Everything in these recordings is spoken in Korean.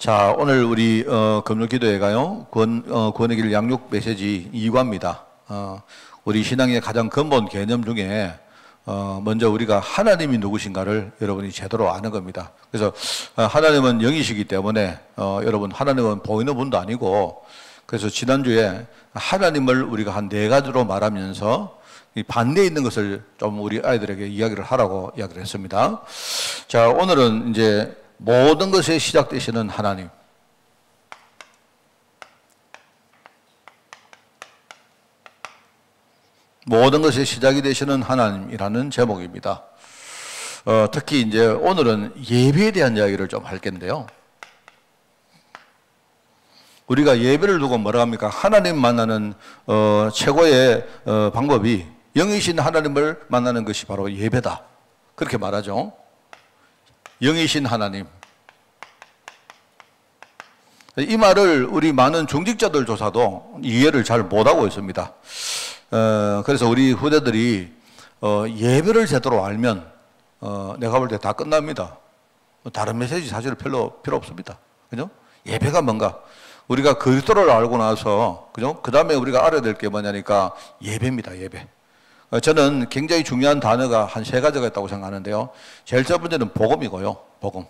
자, 오늘 우리 금요기도회가요 구원의 길 양육 메시지 2과입니다. 우리 신앙의 가장 근본 개념 중에 먼저 우리가 하나님이 누구신가를 여러분이 제대로 아는 겁니다. 그래서 하나님은 영이시기 때문에 여러분 하나님은 보이는 분도 아니고, 그래서 지난주에 하나님을 우리가 한 4가지로 말하면서 이 반대에 있는 것을 좀 우리 아이들에게 이야기를 하라고 이야기를 했습니다. 자, 오늘은 이제 모든 것에 시작 되시는 하나님, 모든 것의 시작이 되시는 하나님이라는 제목입니다. 특히 이제 오늘은 예배에 대한 이야기를 좀 할 건데요. 우리가 예배를 두고 뭐라 합니까? 하나님 만나는 최고의 방법이 영이신 하나님을 만나는 것이 바로 예배다, 그렇게 말하죠. 영이신 하나님. 이 말을 우리 많은 중직자들조차도 이해를 잘 못하고 있습니다. 그래서 우리 후대들이 예배를 제대로 알면 내가 볼 때 다 끝납니다. 다른 메시지 사실 별로 필요 없습니다. 그죠? 예배가 뭔가 우리가 그리스도를 알고 나서, 그죠? 그 다음에 우리가 알아야 될 게 뭐냐니까 예배입니다. 예배. 저는 굉장히 중요한 단어가 한 3가지가 있다고 생각하는데요. 제일 첫 번째는 복음이고요. 복음.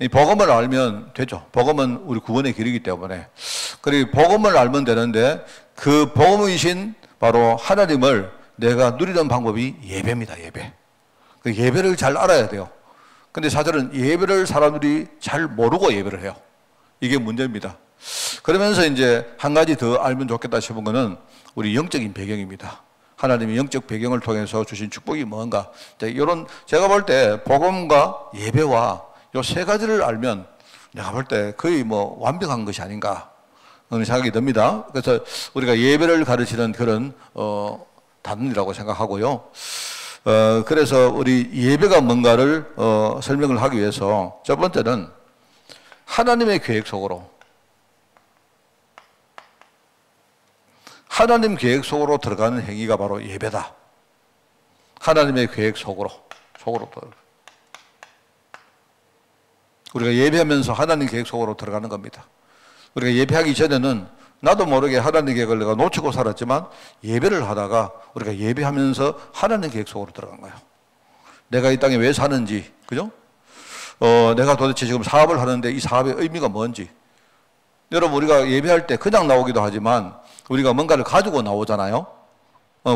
이 복음을 알면 되죠. 복음은 우리 구원의 길이기 때문에. 그리고 복음을 알면 되는데, 그 복음이신 바로 하나님을 내가 누리는 방법이 예배입니다. 예배. 그 예배를 잘 알아야 돼요. 근데 사실은 예배를 사람들이 잘 모르고 예배를 해요. 이게 문제입니다. 그러면서 이제 한 가지 더 알면 좋겠다 싶은 거는 우리 영적인 배경입니다. 하나님이 영적 배경을 통해서 주신 축복이 뭔가. 이런, 제가 볼 때 복음과 예배와 요 3가지를 알면 내가 볼 때 거의 뭐 완벽한 것이 아닌가 하는 생각이 듭니다. 그래서 우리가 예배를 가르치는 그런 단원이라고 생각하고요. 그래서 우리 예배가 뭔가를 설명을 하기 위해서 첫 번째는 하나님의 계획 속으로, 하나님 계획 속으로 들어가는 행위가 바로 예배다. 하나님의 계획 속으로 들어가. 우리가 예배하면서 하나님 계획 속으로 들어가는 겁니다. 우리가 예배하기 전에는 나도 모르게 하나님 계획을 내가 놓치고 살았지만, 예배를 하다가 우리가 예배하면서 하나님 계획 속으로 들어간 거예요. 내가 이 땅에 왜 사는지, 그죠? 내가 도대체 지금 사업을 하는데 이 사업의 의미가 뭔지. 여러분, 우리가 예배할 때 그냥 나오기도 하지만 우리가 뭔가를 가지고 나오잖아요.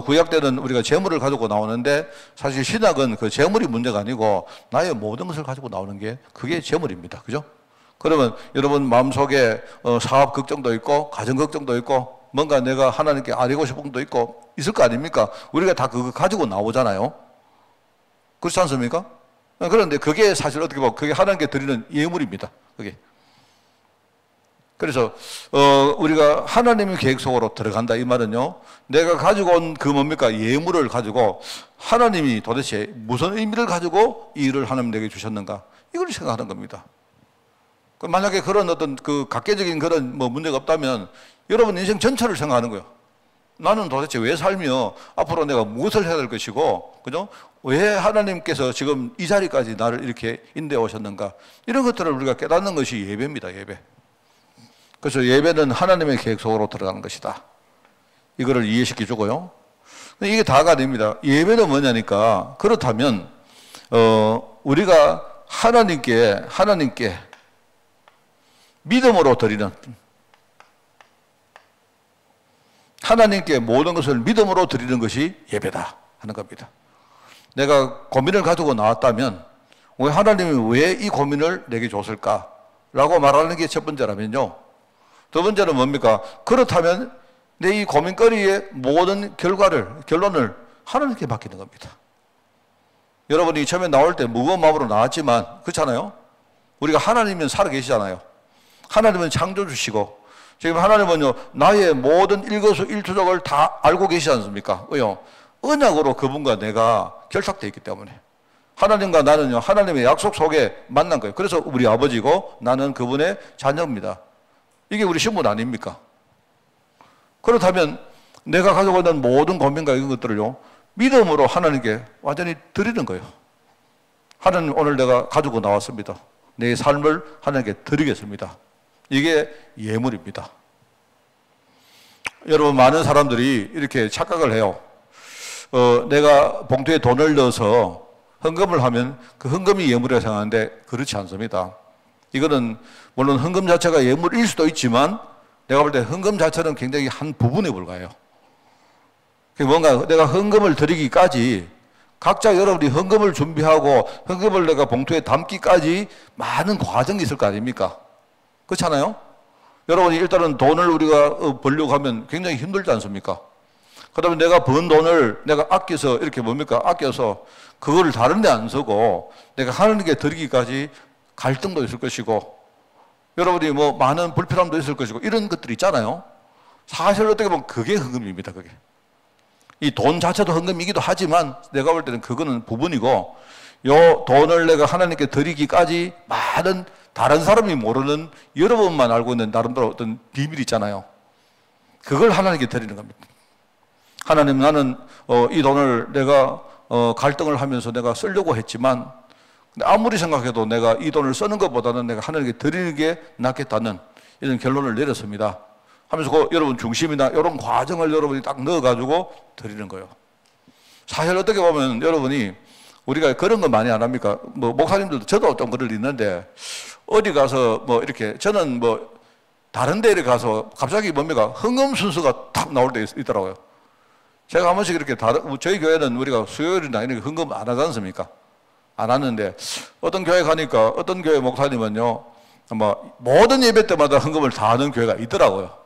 구약 때는 우리가 재물을 가지고 나오는데, 사실 신학은 그 재물이 문제가 아니고 나의 모든 것을 가지고 나오는 게 그게 재물입니다. 그죠? 그러면 여러분 마음속에 사업 걱정도 있고 가정 걱정도 있고 뭔가 내가 하나님께 아뢰고 싶은 것도 있고 있을 거 아닙니까? 우리가 다 그거 가지고 나오잖아요. 그렇지 않습니까? 그런데 그게 사실 어떻게 보면 그게 하나님께 드리는 예물입니다. 그게. 그래서 우리가 하나님의 계획 속으로 들어간다 이 말은요, 내가 가지고 온 그 뭡니까? 예물을 가지고 하나님이 도대체 무슨 의미를 가지고 이 일을 하나님 내게 주셨는가, 이걸 생각하는 겁니다. 만약에 그런 어떤 그 각계적인 그런 뭐 문제가 없다면 여러분 인생 전체를 생각하는 거예요. 나는 도대체 왜 살며 앞으로 내가 무엇을 해야 될 것이고, 그죠? 왜 하나님께서 지금 이 자리까지 나를 이렇게 인도해 오셨는가, 이런 것들을 우리가 깨닫는 것이 예배입니다. 예배. 그래서 예배는 하나님의 계획 속으로 들어가는 것이다. 이거를 이해시켜 주고요. 이게 다가 아닙니다. 예배는 뭐냐니까, 그렇다면 우리가 하나님께 믿음으로 드리는, 하나님께 모든 것을 믿음으로 드리는 것이 예배다 하는 겁니다. 내가 고민을 가지고 나왔다면 왜 하나님이 왜 이 고민을 내게 줬을까라고 말하는 게 첫 번째라면요, 두 번째는 뭡니까? 그렇다면 내 이 고민거리의 모든 결론을 하나님께 맡기는 겁니다. 여러분이 처음에 나올 때 무거운 마음으로 나왔지만, 그렇잖아요? 우리가 하나님은 살아계시잖아요. 하나님은 창조주시고, 지금 하나님은요, 나의 모든 일거수일투족을 다 알고 계시지 않습니까? 왜요? 언약으로 그분과 내가 결탁되어 있기 때문에. 하나님과 나는요, 하나님의 약속 속에 만난 거예요. 그래서 우리 아버지고 나는 그분의 자녀입니다. 이게 우리 신분 아닙니까? 그렇다면 내가 가지고 있는 모든 고민과 이런 것들을요, 믿음으로 하나님께 완전히 드리는 거예요. 하나님, 오늘 내가 가지고 나왔습니다. 내 삶을 하나님께 드리겠습니다. 이게 예물입니다. 여러분, 많은 사람들이 이렇게 착각을 해요. 내가 봉투에 돈을 넣어서 헌금을 하면 그 헌금이 예물이라고 생각하는데 그렇지 않습니다. 이거는 물론 헌금 자체가 예물일 수도 있지만 내가 볼 때 헌금 자체는 굉장히 한 부분에 불과해요. 뭔가 내가 헌금을 드리기까지 각자 여러분이 헌금을 준비하고 헌금을 내가 봉투에 담기까지 많은 과정이 있을 거 아닙니까? 그렇잖아요? 여러분이 일단은 돈을 우리가 벌려고 하면 굉장히 힘들지 않습니까? 그 다음에 내가 번 돈을 내가 아껴서 이렇게 뭡니까? 아껴서 그거를 다른 데 안 쓰고 내가 하나님께 드리기까지 갈등도 있을 것이고 여러분이 뭐 많은 불편함도 있을 것이고 이런 것들이 있잖아요. 사실 어떻게 보면 그게 헌금입니다. 그게. 이 돈 자체도 헌금이기도 하지만 내가 볼 때는 그거는 부분이고 요 돈을 내가 하나님께 드리기까지 많은 다른 사람이 모르는 여러분만 알고 있는 나름대로 어떤 비밀이 있잖아요. 그걸 하나님께 드리는 겁니다. 하나님, 나는 이 돈을 내가 갈등을 하면서 내가 쓰려고 했지만 근데 아무리 생각해도 내가 이 돈을 쓰는 것보다는 내가 하나님께 드리는 게 낫겠다는 이런 결론을 내렸습니다. 하면서 그 여러분 중심이나 이런 과정을 여러분이 딱 넣어가지고 드리는 거예요. 사실 어떻게 보면 여러분이 우리가 그런 거 많이 안 합니까? 뭐 목사님들도 저도 어떤 글을 읽는데 어디 가서 뭐 이렇게 저는 뭐 다른 데에 가서 갑자기 뭡니까? 헌금 순서가 탁 나올 때 있더라고요. 제가 한 번씩 이렇게 저희 교회는 우리가 수요일이나 이렇게 헌금 안 하지 않습니까? 안 하는데 어떤 교회 가니까 어떤 교회 목사님은요, 아마 모든 예배 때마다 헌금을 다 하는 교회가 있더라고요.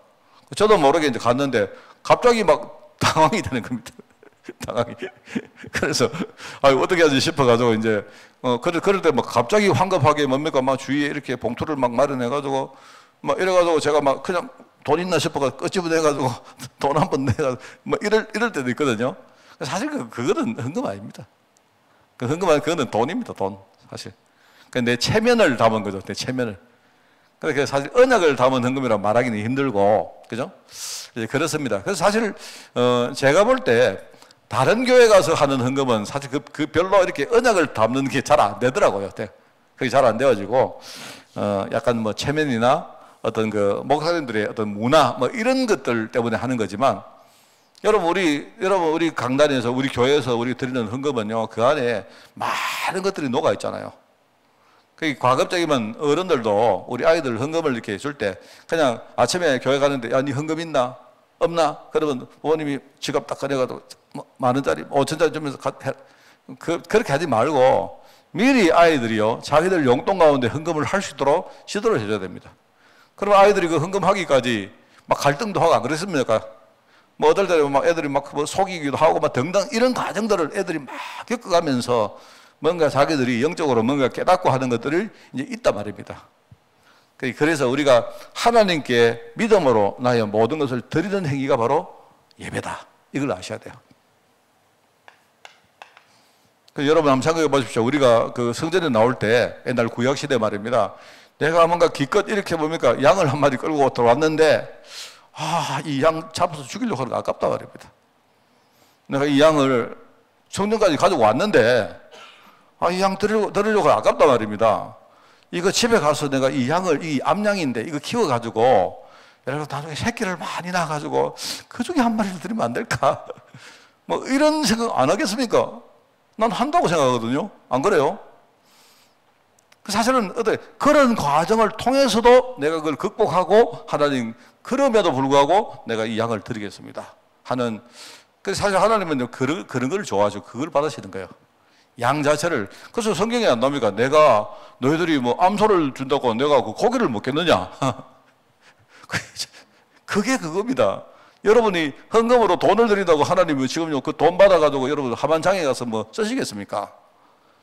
저도 모르게 이제 갔는데 갑자기 막 당황이 되는 겁니다. 당황이. 그래서 어떻게 하지 싶어가지고 이제 그럴 때 막 갑자기 황급하게 뭡니까 막 주위에 이렇게 봉투를 막 마련해가지고 막 이래가지고 제가 막 그냥 돈 있나 싶어가 끄집어내가지고 돈 한 번 내가 뭐 이럴 때도 있거든요. 사실 그거는 헌금 아닙니다. 그 헌금은 그거는 돈입니다. 돈 사실. 내 체면을 담은 거죠. 내 체면을. 그러니까 사실 언약을 담은 헌금이라 말하기는 힘들고, 그죠? 이제 그렇습니다. 그래서 사실 제가 볼 때 다른 교회 가서 하는 헌금은 사실 그 별로 이렇게 언약을 담는 게 잘 안 되더라고요. 그게 잘 안 되어지고 약간 뭐 체면이나 어떤 그 목사님들의 어떤 문화 뭐 이런 것들 때문에 하는 거지만 여러분 우리 강단에서 우리 교회에서 우리 드리는 헌금은요 그 안에 많은 것들이 녹아 있잖아요. 그 과급적이면 어른들도 우리 아이들 헌금을 이렇게 줄 때 그냥 아침에 교회 가는데 야, 니 헌금 있나? 없나? 그러면 부모님이 지갑 딱 꺼내가지고 뭐, 10,000원짜리, 5,000원짜리 주면서 그렇게 하지 말고 미리 아이들이요 자기들 용돈 가운데 헌금을 할 수 있도록 지도를 해줘야 됩니다. 그럼 아이들이 그 헌금하기까지 막 갈등도 하고 안 그랬습니까? 뭐 어떨 때는 막 애들이 막 뭐 속이기도 하고 막 등등 이런 과정들을 애들이 막 겪어가면서 뭔가 자기들이 영적으로 뭔가 깨닫고 하는 것들을 이제 있단 말입니다. 그래서 우리가 하나님께 믿음으로 나의 모든 것을 드리는 행위가 바로 예배다. 이걸 아셔야 돼요. 여러분 한번 생각해 보십시오. 우리가 그 성전에 나올 때 옛날 구약시대 말입니다. 내가 뭔가 기껏 이렇게 뭡니까? 양을 한 마리 끌고 들어왔는데 이 양 잡아서 죽이려고 하는 거 아깝다 말입니다. 내가 이 양을 성전까지 가지고 왔는데 이 양 드리려고 아깝다 말입니다. 이거 집에 가서 내가 이 양을, 이 암양인데 이거 키워가지고 여러분 나중에 새끼를 많이 낳아가지고 그 중에 한 마리를 드리면 안 될까? 뭐 이런 생각 안 하겠습니까? 난 한다고 생각하거든요. 안 그래요? 사실은 그런 과정을 통해서도 내가 그걸 극복하고 하나님 그럼에도 불구하고 내가 이 양을 드리겠습니다 하는. 그래서 사실 하나님은 그런 걸 좋아하죠. 그걸 받으시는 거예요. 양 자체를. 그래서 성경에 안 나옵니까? 내가 너희들이 뭐 암소를 준다고 내가 그 고기를 먹겠느냐? 그게 그겁니다. 여러분이 헌금으로 돈을 드린다고 하나님이 지금요 그 돈 받아가지고 여러분 하만장에 가서 뭐 쓰시겠습니까?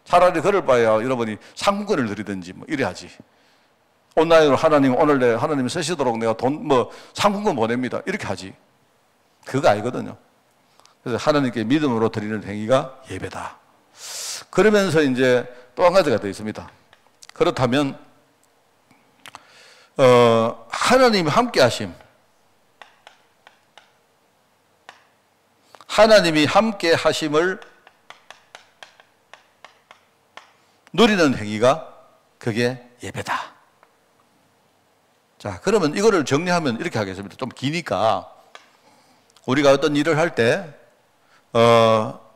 차라리 그럴 바에야 여러분이 상품권을 드리든지 뭐 이래 하지. 온라인으로 하나님 오늘 하나님이 쓰시도록 내가 돈 뭐 상품권 보냅니다. 이렇게 하지. 그거 아니거든요. 그래서 하나님께 믿음으로 드리는 행위가 예배다. 그러면서 이제 또 한 가지가 더 있습니다. 그렇다면 하나님이 함께 하심. 하나님이 함께 하심을 누리는 행위가 그게 예배다. 자, 그러면 이거를 정리하면 이렇게 하겠습니다. 좀 기니까 우리가 어떤 일을 할 때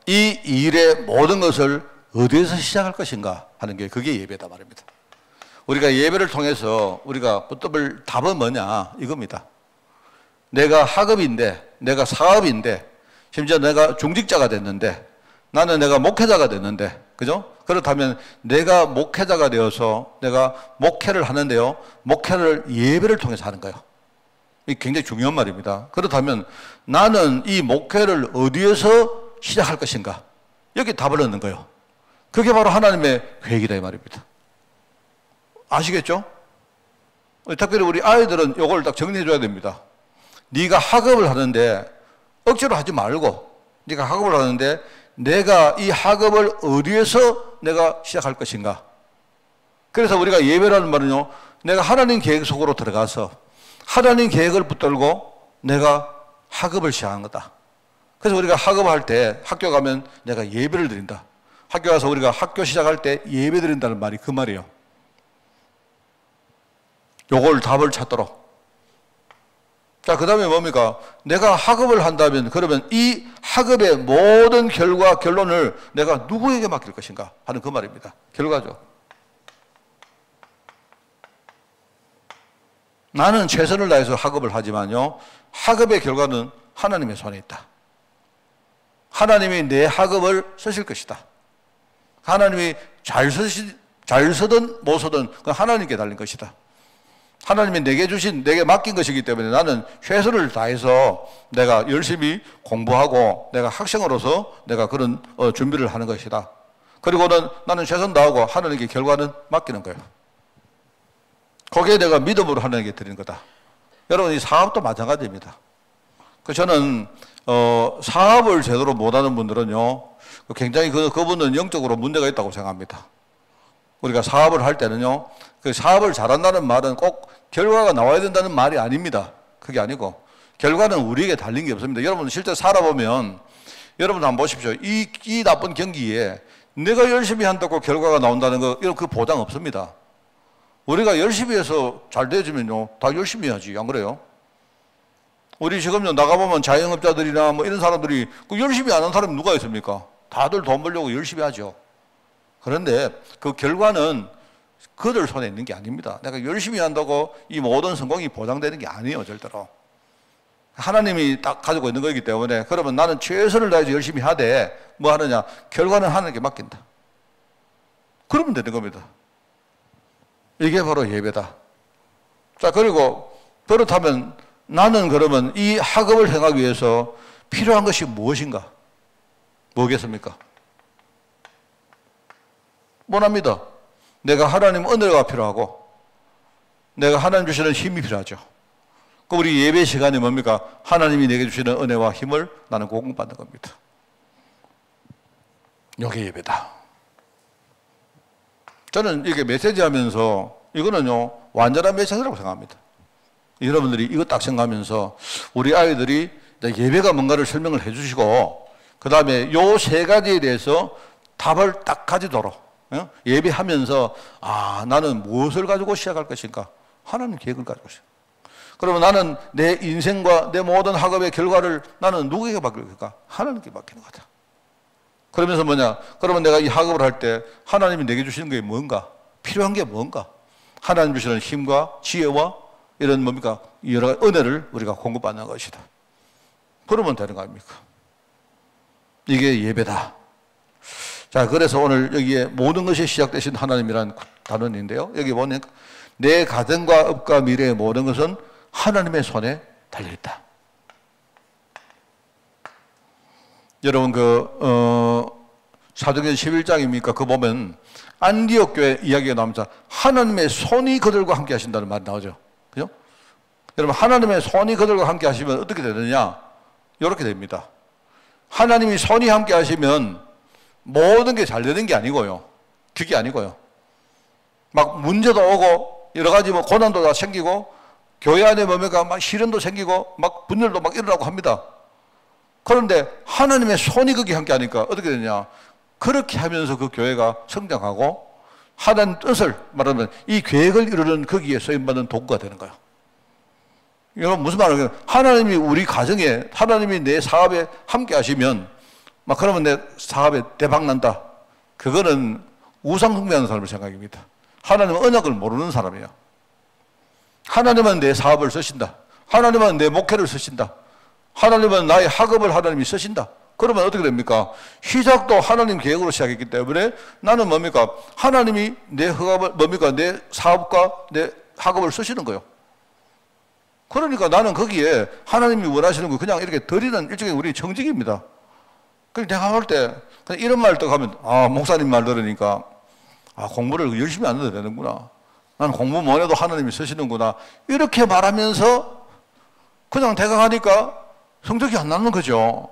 이 일의 모든 것을 어디에서 시작할 것인가 하는 게 그게 예배다 말입니다. 우리가 예배를 통해서 우리가 붙잡을 답은 뭐냐 이겁니다. 내가 학업인데, 내가 사업인데, 심지어 내가 중직자가 됐는데, 나는 내가 목회자가 됐는데, 그죠? 그렇다면 내가 목회자가 되어서 내가 목회를 하는데요, 목회를 예배를 통해서 하는 거예요. 이게 굉장히 중요한 말입니다. 그렇다면 나는 이 목회를 어디에서 시작할 것인가? 여기 답을 얻는 거예요. 그게 바로 하나님의 계획이다 이 말입니다. 아시겠죠? 특별히 우리 아이들은 이걸 딱 정리해 줘야 됩니다. 네가 학업을 하는데 억지로 하지 말고, 네가 학업을 하는데 내가 이 학업을 어디에서 내가 시작할 것인가? 그래서 우리가 예배라는 말은요, 내가 하나님 계획 속으로 들어가서 하나님 계획을 붙들고 내가 학업을 시작한 거다. 그래서 우리가 학업할 때 학교 가면 내가 예배를 드린다. 학교 가서 우리가 학교 시작할 때 예배 드린다는 말이 그 말이에요. 요걸 답을 찾도록. 자, 그 다음에 뭡니까? 내가 학업을 한다면 그러면 이 학업의 모든 결과, 결론을 내가 누구에게 맡길 것인가 하는 그 말입니다. 결과죠. 나는 최선을 다해서 학업을 하지만요, 학업의 결과는 하나님의 손에 있다. 하나님이 내 학업을 쓰실 것이다. 하나님이 잘 쓰든 못 쓰든 그건 하나님께 달린 것이다. 하나님이 내게 주신, 내게 맡긴 것이기 때문에 나는 최선을 다해서 내가 열심히 공부하고 내가 학생으로서 내가 그런 준비를 하는 것이다. 그리고는 나는 최선 다하고 하나님께 결과는 맡기는 거예요. 거기에 내가 믿음으로 하나님께 드리는 거다. 여러분, 이 사업도 마찬가지입니다. 저는 사업을 제대로 못하는 분들은요, 굉장히 그분은 영적으로 문제가 있다고 생각합니다. 우리가 사업을 할 때는요, 그 사업을 잘한다는 말은 꼭 결과가 나와야 된다는 말이 아닙니다. 그게 아니고 결과는 우리에게 달린 게 없습니다. 여러분 실제 살아보면 여러분 한번 보십시오. 이 나쁜 경기에 내가 열심히 한다고 결과가 나온다는 거, 이런 그 보장 없습니다. 우리가 열심히 해서 잘 되어지면요, 다 열심히 해야지. 안 그래요? 우리 지금요, 나가보면 자영업자들이나 뭐 이런 사람들이 그 열심히 안 하는 사람이 누가 있습니까? 다들 돈 벌려고 열심히 하죠. 그런데 그 결과는 그들 손에 있는 게 아닙니다. 내가 열심히 한다고 이 모든 성공이 보장되는 게 아니에요, 절대로. 하나님이 딱 가지고 있는 거기 때문에, 그러면 나는 최선을 다해서 열심히 하되 뭐 하느냐? 결과는 하나님께 맡긴다. 그러면 되는 겁니다. 이게 바로 예배다. 자, 그리고 그렇다면 나는 그러면 이 학업을 행하기 위해서 필요한 것이 무엇인가? 뭐겠습니까? 뻔합니다. 내가 하나님 은혜가 필요하고 내가 하나님 주시는 힘이 필요하죠. 그 우리 예배 시간이 뭡니까? 하나님이 내게 주시는 은혜와 힘을 나는 공급받는 겁니다. 이게 예배다. 저는 이게 메시지 하면서 이거는요, 완전한 메시지라고 생각합니다. 여러분들이 이거 딱 생각하면서 우리 아이들이 예배가 뭔가를 설명을 해 주시고 그 다음에 요 세 가지에 대해서 답을 딱 가지도록 예배하면서, 아, 나는 무엇을 가지고 시작할 것인가? 하나님 계획을 가지고 있어요. 그러면 나는 내 인생과 내 모든 학업의 결과를 나는 누구에게 맡길까? 하나님께 맡기는 거다. 그러면서 뭐냐? 그러면 내가 이 학업을 할 때 하나님이 내게 주시는 게 뭔가? 필요한 게 뭔가? 하나님 주시는 힘과 지혜와 이런 뭡니까? 여러 가지 은혜를 우리가 공급받는 것이다. 그러면 되는 거 아닙니까? 이게 예배다. 자, 그래서 오늘 여기에 모든 것이 시작되신 하나님이라는 단원인데요. 여기 보면 내 가정과 업과 미래의 모든 것은 하나님의 손에 달려있다. 여러분 사도행전 11장입니까? 그거 보면 안디옥 교회 이야기가 나오면서 하나님의 손이 그들과 함께 하신다는 말이 나오죠. 그죠? 여러분, 하나님의 손이 그들과 함께 하시면 어떻게 되느냐? 이렇게 됩니다. 하나님이 손이 함께 하시면 모든 게 잘 되는 게 아니고요. 그게 아니고요. 막 문제도 오고 여러 가지 뭐 고난도 다 생기고 교회 안에 뭡니까? 막 시련도 생기고 막 분열도 막 일어나고 합니다. 그런데 하나님의 손이 거기 함께 하니까 어떻게 되냐? 그렇게 하면서 그 교회가 성장하고 하나님 뜻을 말하면 이 계획을 이루는 거기에 쓰임받는 도구가 되는 거예요. 여러분 무슨 말이에요? 하나님이 우리 가정에, 하나님이 내 사업에 함께 하시면 막 그러면 내 사업에 대박 난다. 그거는 우상숭배하는 사람의 생각입니다. 하나님은 언약을 모르는 사람이에요. 하나님은 내 사업을 쓰신다. 하나님은 내 목회를 쓰신다. 하나님은 나의 학업을 하나님이 쓰신다. 그러면 어떻게 됩니까? 시작도 하나님 계획으로 시작했기 때문에 나는 뭡니까? 하나님이 내 학업을, 뭡니까? 내 사업과 내 학업을 쓰시는 거예요. 그러니까 나는 거기에 하나님이 원하시는 거 그냥 이렇게 드리는 일종의 우리 정직입니다. 그래서 내가 볼 때 이런 말 또 하면, 아, 목사님 말 들으니까, 아, 공부를 열심히 안 해도 되는구나. 나는 공부 못 해도 하나님이 쓰시는구나. 이렇게 말하면서 그냥 대강하니까 성적이 안 나는 거죠.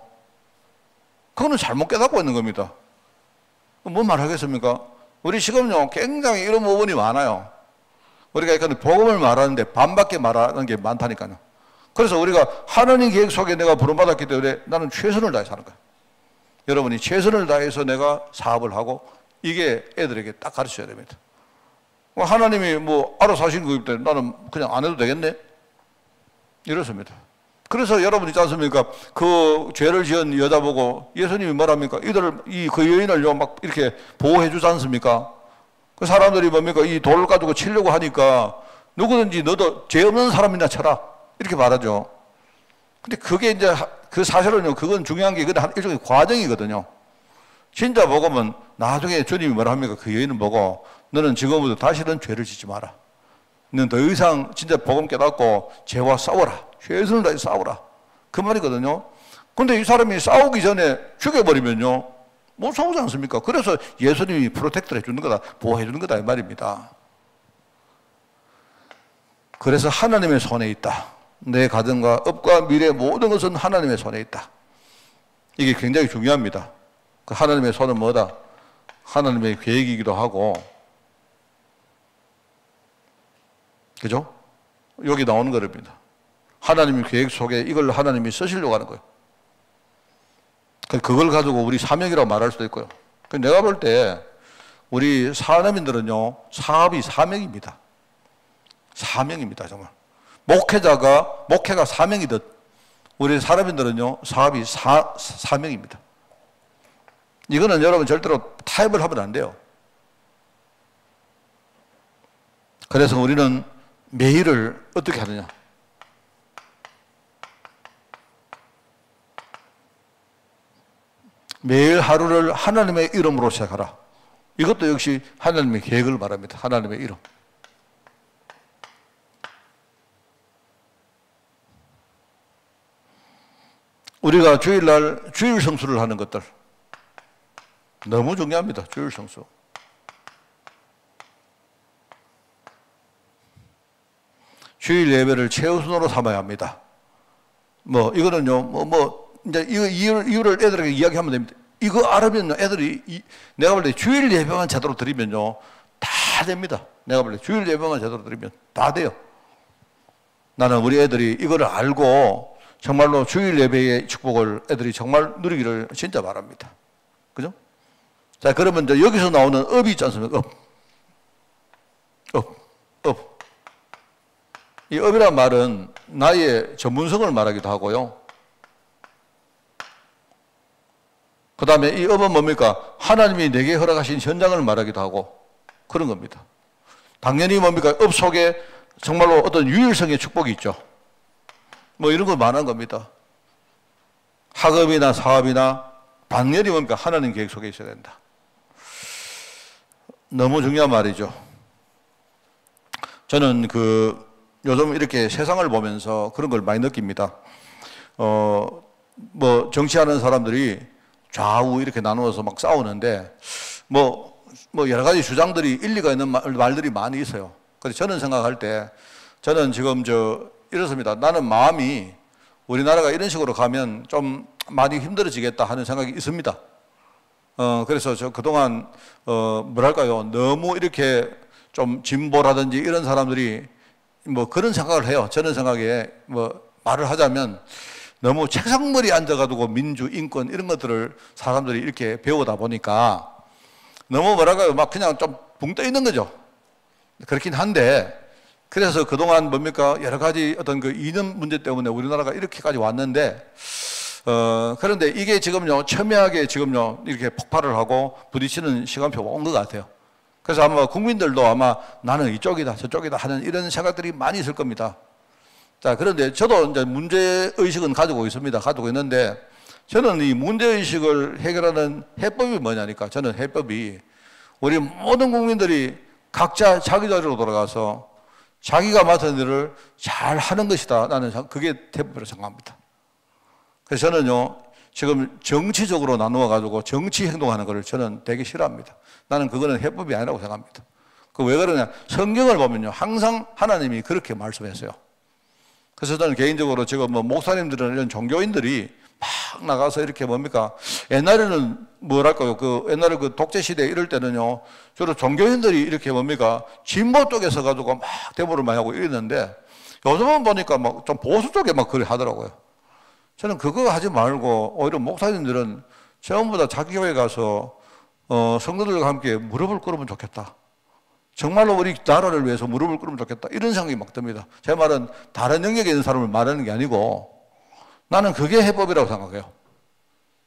그거는 잘못 깨닫고 있는 겁니다. 뭔 말하겠습니까? 우리 지금요, 굉장히 이런 부분이 많아요. 우리가 약간 복음을 말하는데 반밖에 말하는 게 많다니까요. 그래서 우리가 하나님 계획 속에 내가 부름받았기 때문에 나는 최선을 다해서 하는 거예요. 여러분이 최선을 다해서 내가 사업을 하고 이게 애들에게 딱 가르쳐야 됩니다. 하나님이 뭐 알아서 하시는 거기 때문에 나는 그냥 안 해도 되겠네? 이렇습니다. 그래서 여러분 있지 않습니까? 그 죄를 지은 여자 보고 예수님이 뭐랍니까? 그 여인을 막 이렇게 보호해 주지 않습니까? 그 사람들이 뭡니까? 이 돌을 가지고 치려고 하니까 누구든지 너도 죄 없는 사람이나 쳐라. 이렇게 말하죠. 근데 그게 이제 그 사실은요, 그건 중요한 게 일종의 과정이거든요. 진짜 복음은 나중에 주님이 뭐라 합니까? 그 여인을 보고 너는 지금부터 다시는 죄를 짓지 마라. 너는 더 이상 진짜 복음 깨닫고 죄와 싸워라. 최선을 다해 싸워라. 그 말이거든요. 근데 이 사람이 싸우기 전에 죽여버리면요, 못 싸우지 않습니까? 그래서 예수님이 프로텍트를 해주는 거다, 보호해 주는 거다 이 말입니다. 그래서 하나님의 손에 있다. 내 가정과 업과 미래 모든 것은 하나님의 손에 있다. 이게 굉장히 중요합니다. 그 하나님의 손은 뭐다? 하나님의 계획이기도 하고, 그죠? 여기 나오는 거랍니다. 하나님의 계획 속에 이걸 하나님이 쓰시려고 하는 거예요. 그걸 가지고 우리 사명이라고 말할 수도 있고요. 내가 볼 때 우리 사람인들은요, 사업이 사명입니다. 사명입니다, 정말. 목회가 사명이듯 우리 사람인들은요, 사업이 사명입니다. 이거는 여러분 절대로 타협을 하면 안 돼요. 그래서 우리는 매일을 어떻게 하느냐? 매일 하루를 하나님의 이름으로 시작하라. 이것도 역시 하나님의 계획을 말합니다. 하나님의 이름. 우리가 주일날 주일 성수를 하는 것들 너무 중요합니다. 주일 성수. 주일 예배를 최우선으로 삼아야 합니다. 이거는요, 이제 이유를 애들에게 이야기하면 됩니다. 이거 알으면요, 애들이, 내가 볼 때 주일 예배만 제대로 드리면요, 다 됩니다. 내가 볼 때 주일 예배만 제대로 드리면 다 돼요. 나는 우리 애들이 이거를 알고 정말로 주일 예배의 축복을 애들이 정말 누리기를 진짜 바랍니다. 그죠? 자, 그러면 이제 여기서 나오는 업이 있지 않습니까? 업. 이 업이란 말은 나의 전문성을 말하기도 하고요. 그 다음에 이 업은 뭡니까? 하나님이 내게 허락하신 현장을 말하기도 하고 그런 겁니다. 당연히 뭡니까? 업 속에 정말로 어떤 유일성의 축복이 있죠. 이런 거 말하는 겁니다. 학업이나 사업이나 당연히 뭡니까? 하나님 계획 속에 있어야 된다. 너무 중요한 말이죠. 저는 요즘 이렇게 세상을 보면서 그런 걸 많이 느낍니다. 정치하는 사람들이 좌우 이렇게 나누어서 막 싸우는데, 여러 가지 주장들이 일리가 있는 말들이 많이 있어요. 그래서 저는 생각할 때, 저는 지금 이렇습니다. 나는 마음이 우리나라가 이런 식으로 가면 좀 많이 힘들어지겠다 하는 생각이 있습니다. 그래서 저 그동안, 너무 이렇게 좀 진보라든지 이런 사람들이 그런 생각을 해요. 저는 생각에 말을 하자면 너무 책상머리에 앉아가지고 민주, 인권 이런 것들을 사람들이 이렇게 배우다 보니까 너무 뭐랄까요, 막 그냥 좀 붕 떠 있는 거죠. 그렇긴 한데, 그래서 그동안 뭡니까? 여러 가지 어떤 그 이념 문제 때문에 우리나라가 이렇게까지 왔는데, 그런데 이게 지금요, 첨예하게 지금요, 이렇게 폭발을 하고 부딪히는 시간표가 온 것 같아요. 그래서 아마 국민들도 아마 나는 이쪽이다, 저쪽이다 하는 이런 생각들이 많이 있을 겁니다. 자, 그런데 저도 이제 문제의식은 가지고 있습니다. 가지고 있는데, 저는 이 문제의식을 해결하는 해법이 뭐냐니까, 저는 해법이 우리 모든 국민들이 각자 자기 자리로 돌아가서 자기가 맡은 일을 잘 하는 것이다. 나는 그게 해법이라고 생각합니다. 그래서 저는요, 지금 정치적으로 나누어가지고 정치 행동하는 것을 저는 되게 싫어합니다. 나는 그거는 해법이 아니라고 생각합니다. 그 왜 그러냐. 성경을 보면요, 항상 하나님이 그렇게 말씀했어요. 그래서 저는 개인적으로 지금 뭐 목사님들은 이런 종교인들이 막 나가서 이렇게 뭡니까. 옛날에는 뭐랄까요. 그 옛날에 그 독재시대 이럴 때는요, 주로 종교인들이 이렇게 뭡니까. 진보 쪽에서 가지고 막 데모를 많이 하고 이랬는데 요즘은 보니까 막 좀 보수 쪽에 막 그래 하더라고요. 저는 그거 하지 말고 오히려 목사님들은 전부 다 자기 교회 가서 성도들과 함께 무릎을 꿇으면 좋겠다. 정말로 우리 나라를 위해서 무릎을 꿇으면 좋겠다. 이런 생각이 막 듭니다. 제 말은 다른 영역에 있는 사람을 말하는 게 아니고 나는 그게 해법이라고 생각해요.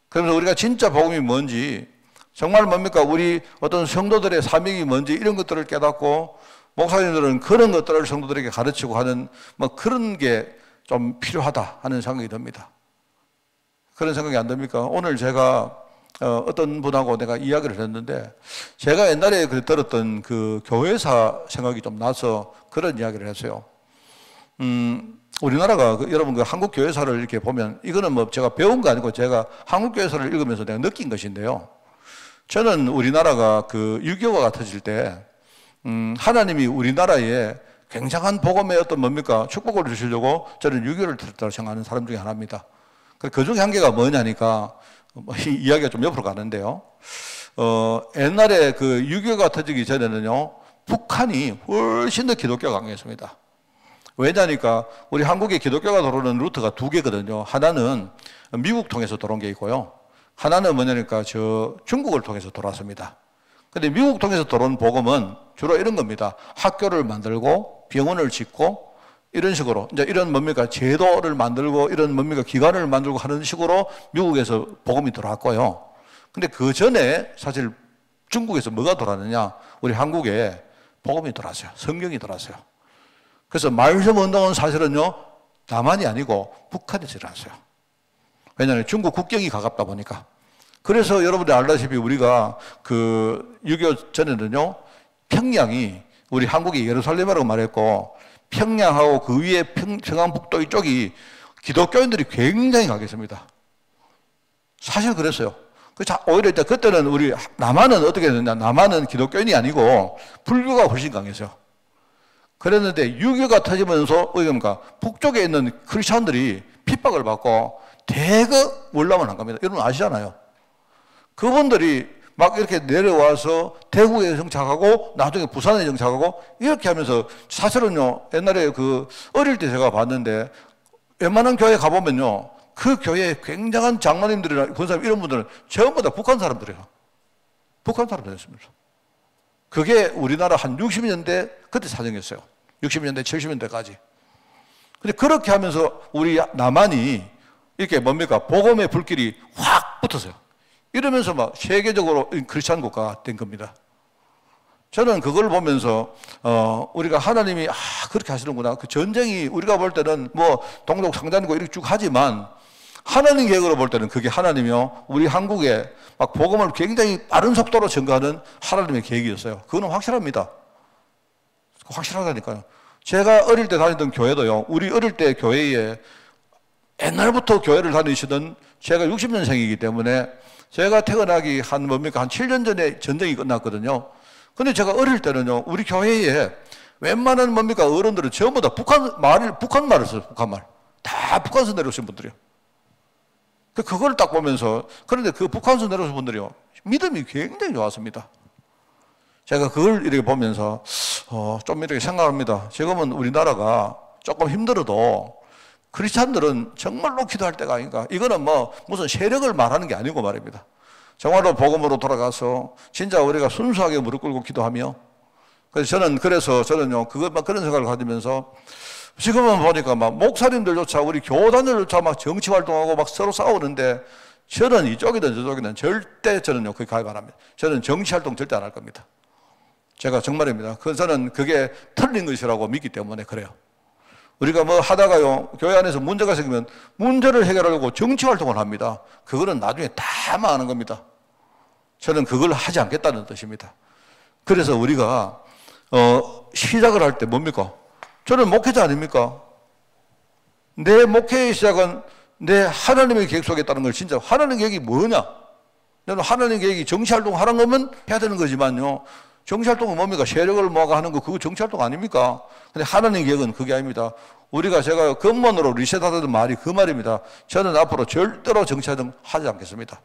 그래서 우리가 진짜 복음이 뭔지, 정말 뭡니까? 우리 어떤 성도들의 사명이 뭔지 이런 것들을 깨닫고 목사님들은 그런 것들을 성도들에게 가르치고 하는 뭐 그런 게 좀 필요하다 하는 생각이 듭니다. 그런 생각이 안 듭니까? 오늘 제가 어떤 분하고 내가 이야기를 했는데 제가 옛날에 들었던 그 교회사 생각이 좀 나서 그런 이야기를 했어요. 우리나라가 여러분 그 한국 교회사를 이렇게 보면 이거는 뭐 제가 배운 거 아니고 제가 한국 교회사를 읽으면서 내가 느낀 것인데요. 저는 우리나라가 그 6.25가 터질 때 하나님이 우리나라에 굉장한 복음의 어떤 뭡니까 축복을 주시려고 저는 6.25를 들었다고 생각하는 사람 중에 하나입니다. 그 중에 한 개가 뭐냐니까 이야기가 좀 옆으로 가는데요. 옛날에 그 6.25가 터지기 전에는요, 북한이 훨씬 더 기독교가 강했습니다. 왜냐니까 우리 한국에 기독교가 들어오는 루트가 두 개거든요. 하나는 미국 통해서 들어온 게 있고요. 하나는 뭐냐니까 저 중국을 통해서 들어왔습니다. 근데 미국 통해서 들어온 복음은 주로 이런 겁니다. 학교를 만들고 병원을 짓고 이런 식으로 이제 이런 뭡니까 제도를 만들고 이런 뭡니까 기관을 만들고 하는 식으로 미국에서 복음이 들어왔고요. 근데 그 전에 사실 중국에서 뭐가 들어왔느냐? 우리 한국에 복음이 들어왔어요. 성경이 들어왔어요. 그래서 말씀 운동은 사실은요 남한이 아니고 북한에서 일어났어요. 왜냐하면 중국 국경이 가깝다 보니까. 그래서 여러분들이 알다시피 우리가 그 6.25 전에는요 평양이 우리 한국이 예루살렘이라고 말했고 평양하고 그 위에 평안북도 이쪽이 기독교인들이 굉장히 강했습니다. 사실 그랬어요. 오히려 그때는 우리 남한은 어떻게 됐느냐? 남한은 기독교인이 아니고 불교가 훨씬 강했어요. 그랬는데 6.25가 터지면서 그러니까 북쪽에 있는 크리스천들이 핍박을 받고 대거 월남을 한 겁니다. 여러분 아시잖아요. 그분들이 막 이렇게 내려와서 대구에 정착하고 나중에 부산에 정착하고 이렇게 하면서 사실은요 옛날에 그 어릴 때 제가 봤는데 웬만한 교회 가보면요 그 교회에 굉장한 장로님들이나 권사님 이런 분들은 전부 다 북한 사람들이에요. 북한 사람들이었습니다. 그게 우리나라 한 60년대 그때 사정이었어요. 60년대 70년대까지. 근데 그렇게 하면서 우리 남한이 이렇게 뭡니까 복음의 불길이 확 붙었어요. 이러면서 막 세계적으로 크리스찬 국가가 된 겁니다. 저는 그걸 보면서 우리가 하나님이 그렇게 하시는구나. 그 전쟁이 우리가 볼 때는 뭐 동족 상잔이고 이렇게 쭉 하지만 하나님 계획으로 볼 때는 그게 하나님이요 우리 한국에 막 복음을 굉장히 빠른 속도로 전가하는 하나님의 계획이었어요. 그거는 확실합니다. 확실하다니까요. 제가 어릴 때 다니던 교회도요. 우리 어릴 때 교회에 옛날부터 교회를 다니시던 제가 60년생이기 때문에 제가 태어나기 한 7년 전에 전쟁이 끝났거든요. 근데 제가 어릴 때는요, 우리 교회에 웬만한 어른들은 전부 다 북한 말을 써요, 북한말. 다 북한에서 내려오신 분들이요. 그걸 딱 보면서, 그런데 그 북한에서 내려오신 분들이요, 믿음이 굉장히 좋았습니다. 제가 그걸 이렇게 보면서, 좀 이렇게 생각합니다. 지금은 우리나라가 조금 힘들어도 크리스찬들은 정말로 기도할 때가 아닌가. 이거는 뭐 무슨 세력을 말하는 게 아니고 말입니다. 정말로 복음으로 돌아가서 진짜 우리가 순수하게 무릎 꿇고 기도하며, 그래서 저는요 그런 생각을 가지면서 지금은 보니까 막 목사님들조차 우리 교단들조차 막 정치 활동하고 막 서로 싸우는데 저는 이쪽이든 저쪽이든 절대 저는요 거기 가입 안 합니다. 저는 정치 활동 절대 안 할 겁니다. 제가 정말입니다. 저는 그게 틀린 것이라고 믿기 때문에 그래요. 우리가 뭐 하다가요 교회 안에서 문제가 생기면 문제를 해결하려고 정치 활동을 합니다. 그거는 나중에 다 망하는 겁니다. 저는 그걸 하지 않겠다는 뜻입니다. 그래서 우리가 시작을 할 때 뭡니까? 저는 목회자 아닙니까? 내 목회의 시작은 내 하나님의 계획 속에 있다는 걸 진짜 하나님의 계획이 뭐냐? 저는 하나님의 계획이 정치활동 하는 거면 해야 되는 거지만요. 정치활동은 뭡니까? 세력을 모아가 하는 거 그거 정치활동 아닙니까? 근데 하나님의 계획은 그게 아닙니다. 제가 근본으로 리셋하던 말이 그 말입니다. 저는 앞으로 절대로 정치활동 하지 않겠습니다.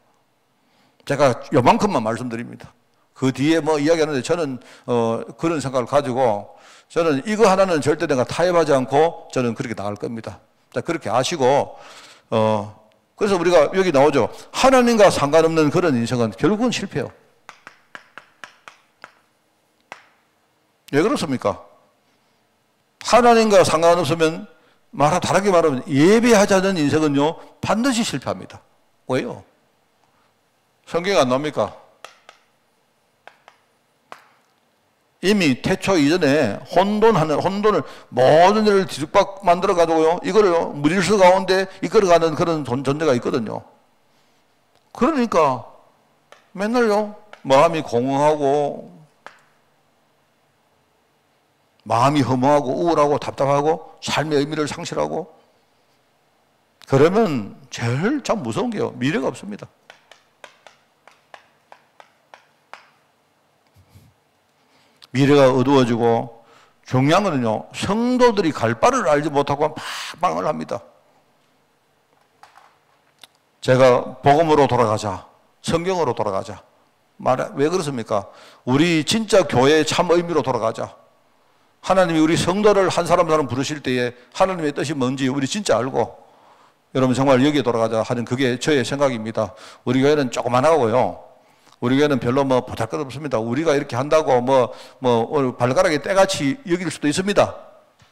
제가 요만큼만 말씀드립니다. 그 뒤에 뭐 이야기하는데 저는 그런 생각을 가지고 저는 이거 하나는 절대 내가 타협하지 않고 저는 그렇게 나갈 겁니다. 자, 그렇게 아시고 그래서 우리가 여기 나오죠. 하나님과 상관없는 그런 인생은 결국은 실패해요. 왜 그렇습니까? 하나님과 상관없으면 다르게 말하면 예배하자는 인생은요 반드시 실패합니다. 왜요? 성경에 안 나옵니까? 이미 태초 이전에 혼돈을 모든 일을 뒤죽박 만들어 가지고요 이거를 무질서 가운데 이끌어가는 그런 존재가 있거든요. 그러니까 맨날요 마음이 공허하고 마음이 허무하고 우울하고 답답하고 삶의 의미를 상실하고 그러면 제일 참 무서운 게요 미래가 없습니다. 미래가 어두워지고 중요한 거는요 성도들이 갈 바를 알지 못하고 방황을 합니다. 제가 복음으로 돌아가자, 성경으로 돌아가자 왜 그렇습니까? 우리 진짜 교회의 참 의미로 돌아가자. 하나님이 우리 성도를 한 사람 부르실 때에 하나님의 뜻이 뭔지 우리 진짜 알고 여러분 정말 여기에 돌아가자 하는 그게 저의 생각입니다. 우리 교회는 조그만하고요 우리 교회는 별로 보잘것없습니다. 우리가 이렇게 한다고 발가락에 때같이 여길 수도 있습니다.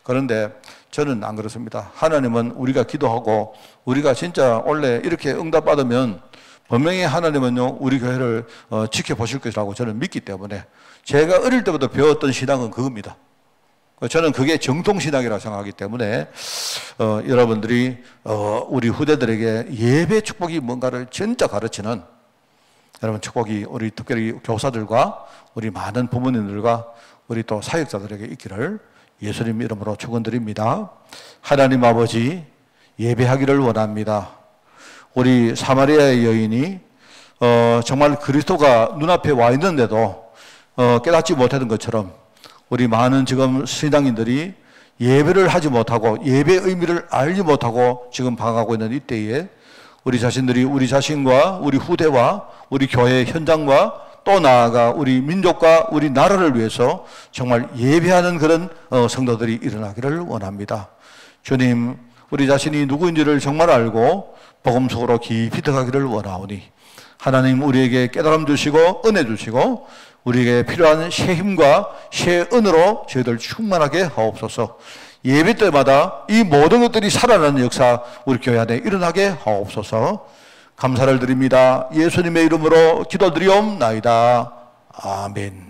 그런데 저는 안 그렇습니다. 하나님은 우리가 기도하고 우리가 진짜 원래 이렇게 응답받으면 분명히 하나님은요 우리 교회를 지켜보실 것이라고 저는 믿기 때문에 제가 어릴 때부터 배웠던 신앙은 그겁니다. 저는 그게 정통신앙이라고 생각하기 때문에 여러분들이 우리 후대들에게 예배 축복이 뭔가를 진짜 가르치는 여러분 축복이 우리 특별히 교사들과 우리 많은 부모님들과 우리 또 사역자들에게 있기를 예수님 이름으로 축원드립니다. 하나님 아버지 예배하기를 원합니다. 우리 사마리아의 여인이 정말 그리스도가 눈앞에 와 있는데도 깨닫지 못했던 것처럼 우리 많은 지금 신앙인들이 예배를 하지 못하고 예배의 의미를 알지 못하고 지금 방황하고 있는 이때에 우리 자신들이 우리 자신과 우리 후대와 우리 교회 현장과 또 나아가 우리 민족과 우리 나라를 위해서 정말 예배하는 그런 성도들이 일어나기를 원합니다. 주님, 우리 자신이 누구인지를 정말 알고 복음 속으로 깊이 들어가기를 원하오니 하나님 우리에게 깨달음 주시고 은혜 주시고 우리에게 필요한 새 힘과 새 은으로 저희들 충만하게 하옵소서. 예배 때마다 이 모든 것들이 살아나는 역사 우리 교회 안에 일어나게 하옵소서. 감사를 드립니다. 예수님의 이름으로 기도드리옵나이다. 아멘.